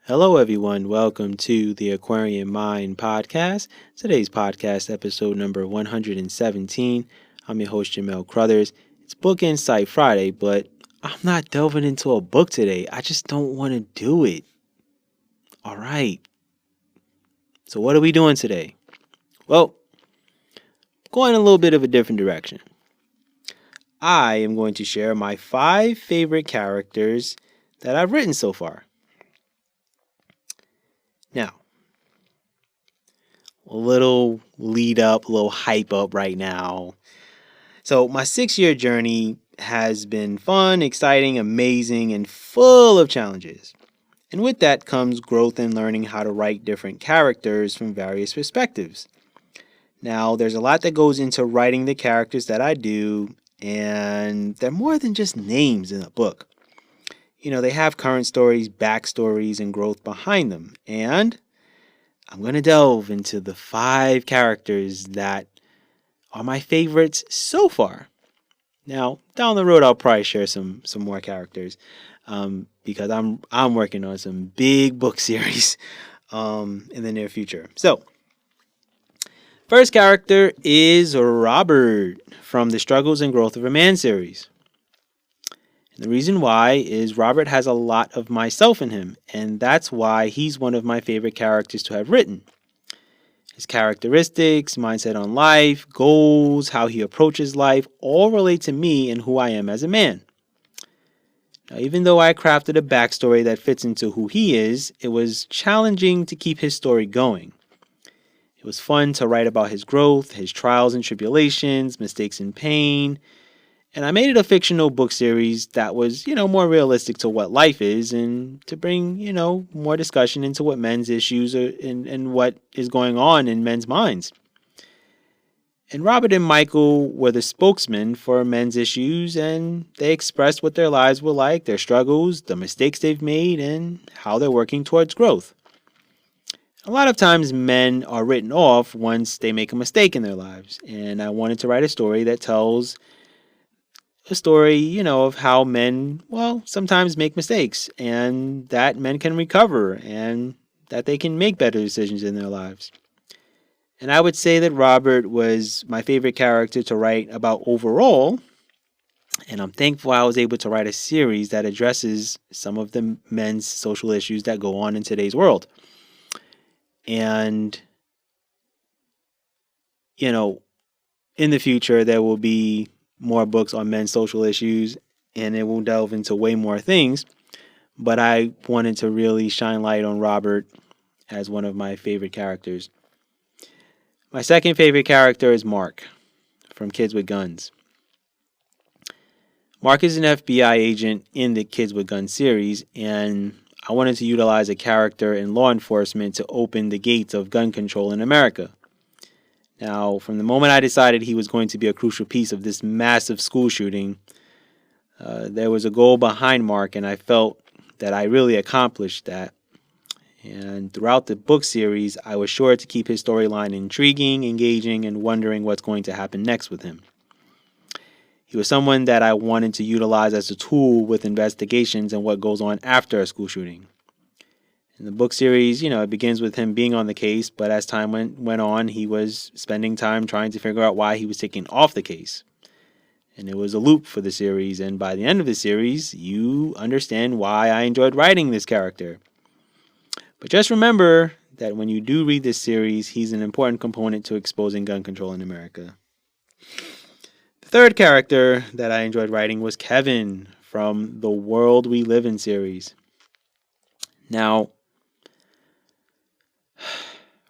Hello, everyone. Welcome to the Aquarian Mind podcast. Today's podcast, episode number 117. I'm your host, Jamel Crothers. It's Book Insight Friday, but I'm not delving into a book today. I just don't want to do it. All right. So, what are we doing today? Well, going a little bit of a different direction. I am going to share my 5 favorite characters that I've written so far. Now, a little lead up, a little hype up right now. So, my 6-year journey has been fun, exciting, amazing, and full of challenges. And with that comes growth in learning how to write different characters from various perspectives. Now, there's a lot that goes into writing the characters that I do, and they're more than just names in a book. They have current stories, backstories, and growth behind them. And I'm going to delve into the 5 characters that are my favorites so far. Now, down the road, I'll probably share some more characters because I'm working on some big book series in the near future. So, first character is Robert from the Struggles and Growth of a Man series. And the reason why is Robert has a lot of myself in him, and that's why he's one of my favorite characters to have written. His characteristics, mindset on life, goals, how he approaches life, all relate to me and who I am as a man. Now, even though I crafted a backstory that fits into who he is, it was challenging to keep his story going. It was fun to write about his growth, his trials and tribulations, mistakes and pain, and I made it a fictional book series that was, more realistic to what life is and to bring, more discussion into what men's issues are and what is going on in men's minds. And Robert and Michael were the spokesmen for men's issues, and they expressed what their lives were like, their struggles, the mistakes they've made, and how they're working towards growth. A lot of times men are written off once they make a mistake in their lives, and I wanted to write a story that tells a story, of how men, sometimes make mistakes and that men can recover and that they can make better decisions in their lives. And I would say that Robert was my favorite character to write about overall. And I'm thankful I was able to write a series that addresses some of the men's social issues that go on in today's world. And, in the future, there will be more books on men's social issues, and it will delve into way more things. But I wanted to really shine light on Robert as one of my favorite characters. My second favorite character is Mark from Kids with Guns. Mark is an FBI agent in the Kids with Guns series, and I wanted to utilize a character in law enforcement to open the gates of gun control in America. Now, from the moment I decided he was going to be a crucial piece of this massive school shooting, there was a goal behind Mark, and I felt that I really accomplished that. And throughout the book series, I was sure to keep his storyline intriguing, engaging, and wondering what's going to happen next with him. He was someone that I wanted to utilize as a tool with investigations and what goes on after a school shooting. In the book series, it begins with him being on the case, but as time went on, he was spending time trying to figure out why he was taken off the case. And it was a loop for the series, and by the end of the series, you understand why I enjoyed writing this character. But just remember that when you do read this series, he's an important component to exposing gun control in America. The third character that I enjoyed writing was Kevin from the World We Live In series. Now,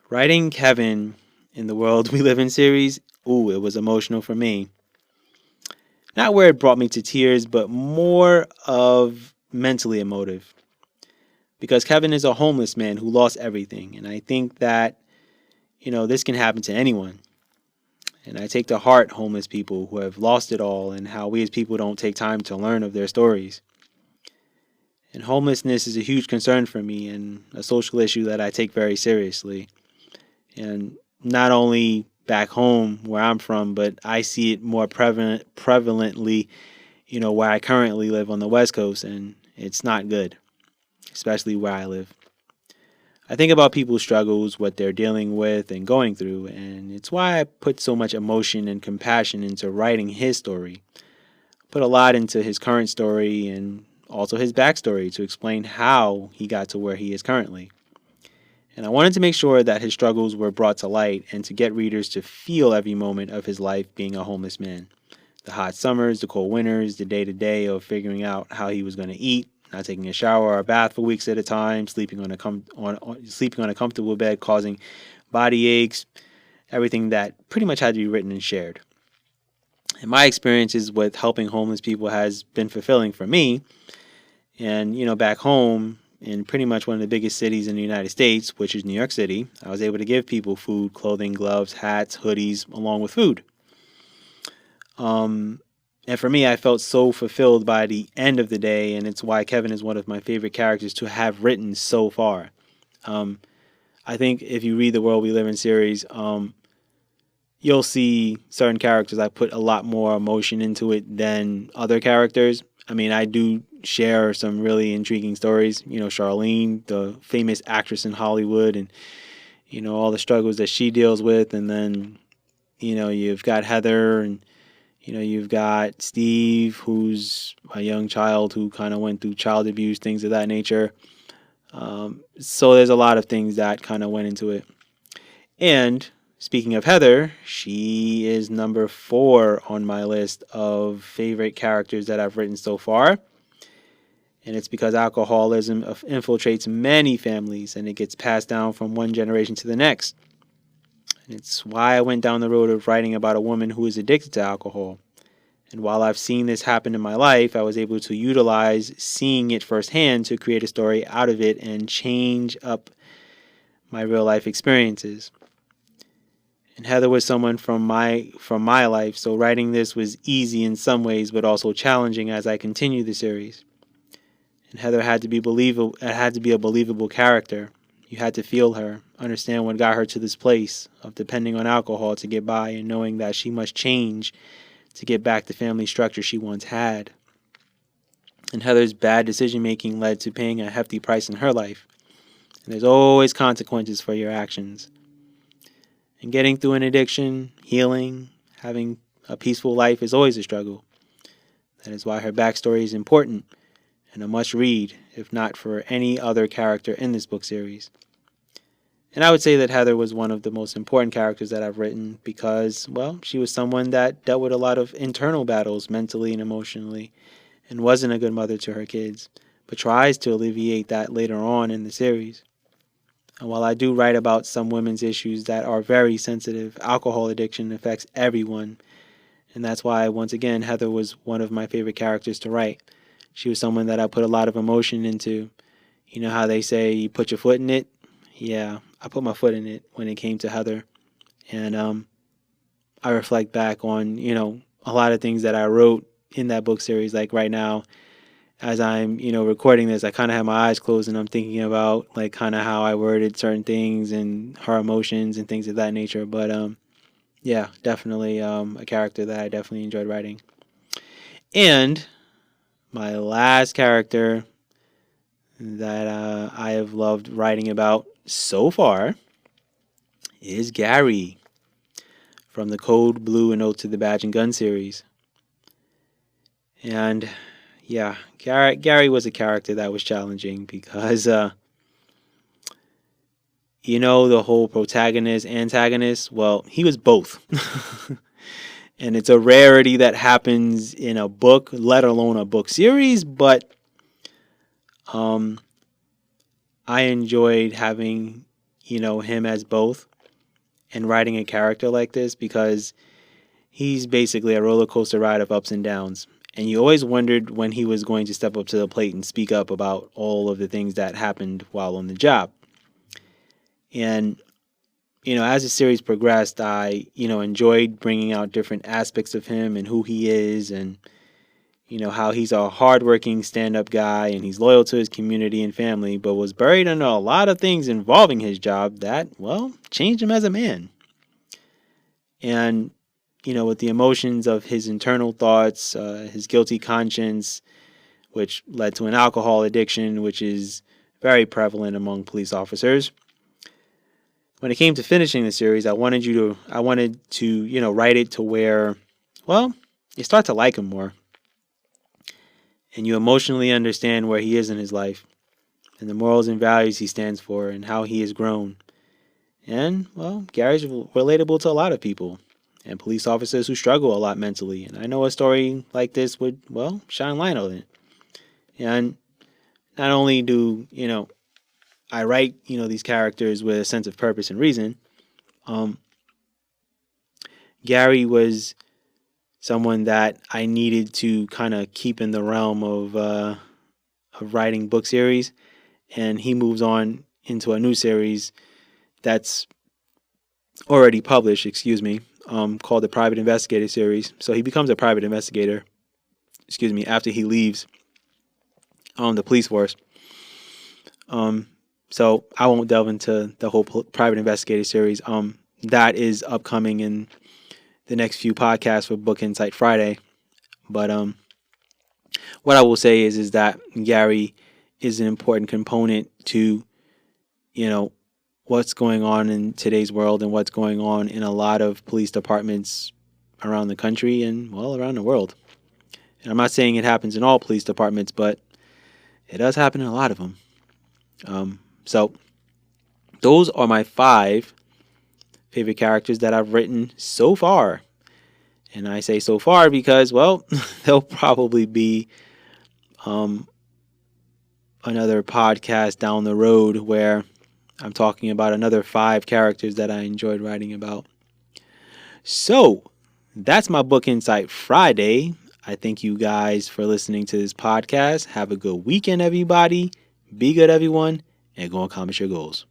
writing Kevin in the World We Live In series, it was emotional for me. Not where it brought me to tears, but more of mentally emotive. Because Kevin is a homeless man who lost everything. And I think that, this can happen to anyone. And I take to heart homeless people who have lost it all and how we as people don't take time to learn of their stories. And homelessness is a huge concern for me and a social issue that I take very seriously. And not only back home where I'm from, but I see it more prevalently, where I currently live on the West Coast, and it's not good, especially where I live. I think about people's struggles, what they're dealing with and going through, and it's why I put so much emotion and compassion into writing his story. Put a lot into his current story and also his backstory to explain how he got to where he is currently. And I wanted to make sure that his struggles were brought to light and to get readers to feel every moment of his life being a homeless man. The hot summers, the cold winters, the day to day of figuring out how he was going to eat, not taking a shower or a bath for weeks at a time, sleeping on a comfortable bed, causing body aches, everything that pretty much had to be written and shared. And my experiences with helping homeless people has been fulfilling for me. And, back home in pretty much one of the biggest cities in the United States, which is New York City, I was able to give people food, clothing, gloves, hats, hoodies, along with food. And for me, I felt so fulfilled by the end of the day, and it's why Kevin is one of my favorite characters to have written so far. I think if you read the World We Live in series, you'll see certain characters I put a lot more emotion into it than other characters. I mean, I do share some really intriguing stories. Charlene, the famous actress in Hollywood, and, all the struggles that she deals with. And then, you've got Heather, and, you've got Steve, who's a young child who kind of went through child abuse, things of that nature. So there's a lot of things that kind of went into it. And speaking of Heather, she is number 4 on my list of favorite characters that I've written so far. And it's because alcoholism infiltrates many families and it gets passed down from one generation to the next. And it's why I went down the road of writing about a woman who is addicted to alcohol. And while I've seen this happen in my life, I was able to utilize seeing it firsthand to create a story out of it and change up my real life experiences. And Heather was someone from my life, so writing this was easy in some ways, but also challenging as I continue the series. And Heather had to be believable. It had to be a believable character. You had to feel her, understand what got her to this place of depending on alcohol to get by, and knowing that she must change to get back the family structure she once had. And Heather's bad decision making led to paying a hefty price in her life. And there's always consequences for your actions. And getting through an addiction, healing, having a peaceful life is always a struggle. That is why her backstory is important and a must read, if not for any other character in this book series. And I would say that Heather was one of the most important characters that I've written because, well, she was someone that dealt with a lot of internal battles mentally and emotionally and wasn't a good mother to her kids, but tries to alleviate that later on in the series. And while I do write about some women's issues that are very sensitive, alcohol addiction affects everyone. And that's why, once again, Heather was one of my favorite characters to write. She was someone that I put a lot of emotion into. You know how they say you put your foot in it? Yeah, I put my foot in it when it came to Heather. And I reflect back on, a lot of things that I wrote in that book series. Like right now, as I'm, recording this, I kind of have my eyes closed and I'm thinking about like kind of how I worded certain things and her emotions and things of that nature. But yeah, definitely a character that I definitely enjoyed writing. And my last character that I have loved writing about so far is Gary from the Code Blue and Ode to the Badge and Gun series. And yeah, Gary was a character that was challenging because, the whole protagonist, antagonist, well, he was both. And it's a rarity that happens in a book, let alone a book series, but I enjoyed having, him as both and writing a character like this because he's basically a roller coaster ride of ups and downs. And you always wondered when he was going to step up to the plate and speak up about all of the things that happened while on the job. And, as the series progressed, I, enjoyed bringing out different aspects of him and who he is and, how he's a hardworking stand-up guy and he's loyal to his community and family, but was buried under a lot of things involving his job that, well, changed him as a man. And with the emotions of his internal thoughts, his guilty conscience, which led to an alcohol addiction, which is very prevalent among police officers. When it came to finishing the series, I wanted to write it to where, well, you start to like him more and you emotionally understand where he is in his life and the morals and values he stands for and how he has grown. And, well, Gary's relatable to a lot of people and police officers who struggle a lot mentally. And I know a story like this would, well, shine light on it. And not only do, I write, these characters with a sense of purpose and reason, Gary was someone that I needed to kind of keep in the realm of writing book series. And he moves on into a new series that's already published, called the Private Investigator series. So he becomes a private investigator, after he leaves the police force. So I won't delve into the whole Private Investigator series. That is upcoming in the next few podcasts for Book Insight Friday. But what I will say is that Gary is an important component to, what's going on in today's world and what's going on in a lot of police departments around the country and, well, around the world. And I'm not saying it happens in all police departments, but it does happen in a lot of them. So those are my 5 favorite characters that I've written so far. And I say so far because, well, there'll probably be another podcast down the road where I'm talking about another 5 characters that I enjoyed writing about. So that's my Book Insight Friday. I thank you guys for listening to this podcast. Have a good weekend, everybody. Be good, everyone, and go accomplish your goals.